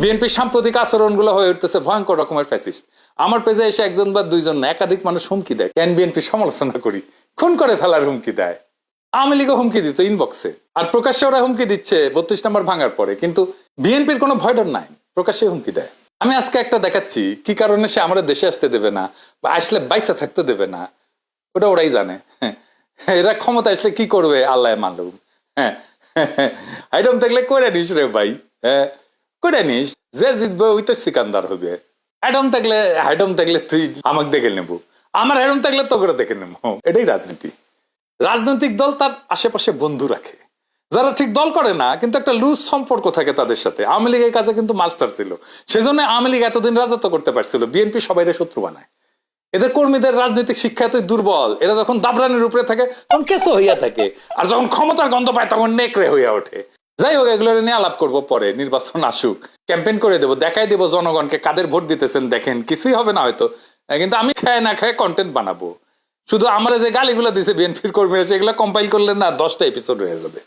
বিএনপির সাম্প্রতিক আচরণগুলো হয়ে উঠতেছে ভয়ঙ্কর রকমের ফ্যাসিস্ট। আমার পেজে এসে একজন বা দুইজন না, একাধিক মানুষ হুমকি দেয়, কেন বিএনপির সমালোচনা করি, খুন করে ফেলার হুমকি দেয়। আওয়ামী লীগও হুমকি দিত ইনবক্সে, আর প্রকাশ্যে ওরা হুমকি দিচ্ছে 32 নম্বর ভাঙার পরে, কিন্তু বিএনপির কোনো ভয় ডর নাই, প্রকাশ্যে হুমকি দেয়। আমি আজকে একটা দেখাচ্ছি কি কারণে সে আমাদের দেশে আসতে দেবে না বা আসলে বাইসা থাকতে দেবে না, ওটা ওরাই জানে। এরা ক্ষমতা আসলে কি করবে আল্লাহ মালুম। হ্যাঁ, আইডম থাকলে করে নিস রে ভাই, হ্যাঁ করে নিস, যে জিতবে ওই তো সিকান্দার হবে। হাইডম থাকলে তুই আমাকে দেখে নেবো, আমার হেডম থাকলে তো করে দেখে নেবো। এটাই রাজনীতি। রাজনৈতিক দল তার আশেপাশে বন্ধু রাখে, যারা ঠিক দল করে না কিন্তু একটা লুজ সম্পর্ক থাকে তাদের সাথে। আওয়ামী লীগের কাছে কিন্তু মাস্টার ছিল, সেজন্য আওয়ামী লীগ এতদিন রাজত্ব করতে পারছিল। বিএনপি সবাইরে শত্রু বানায়, এদের কর্মীদের রাজনৈতিক শিক্ষা এতই দুর্বল, এরা যখন দাবরানির উপরে থাকে তখন কেসো হইয়া থাকে, আর যখন ক্ষমতার গন্ধ পায় তখন নেকড়ে হইয়া ওঠে। যাই হোক, এগুলো নিয়ে আলাপ করবো পরে, নির্বাচন আসুক, ক্যাম্পেইন করে দেবো, দেখাই দেবো জনগণকে কাদের ভোট দিতেছেন, দেখেন কিছুই হবে না হয়তো, কিন্তু আমি খায় না খায় কন্টেন্ট বানাবো। শুধু আমরা যে গালিগুলো দিছে বিএনপির কর্মীরা, সেগুলো কম্পাইল করলে না 10টা এপিসোড হয়ে যাবে।